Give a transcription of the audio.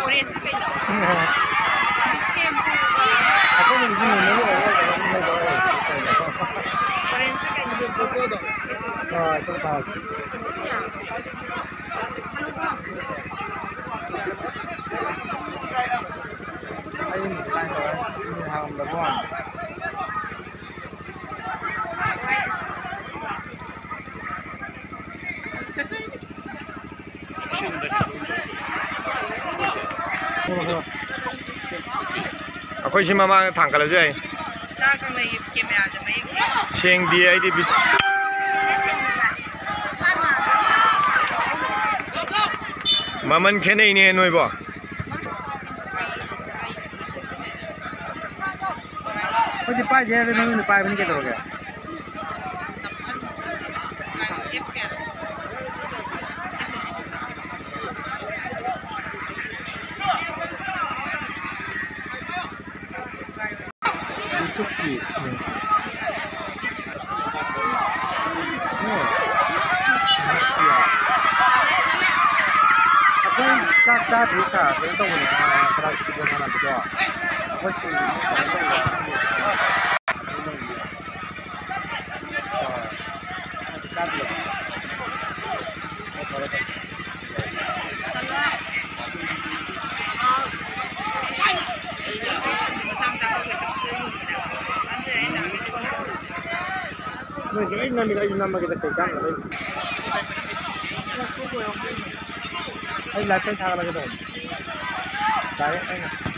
오렌지 벨로. 아까는 무슨 메뉴가 오렌지 벨로. 아, 좋다. Ayun, ini ham daguan. Aku sih mama tangkal aja. Jangan lagi kamera aja, main. Siang dia ini Maman kene ini enoi bo. Kau cepat je, lebih mana pai bini kita orang. Itu ki. Aku cak bisa, kita tahu ni kerana kita mana betul. Aku Mungkin ini nama kita pegang, ay lahat tayo sa lagi doon. Tayo, ayun.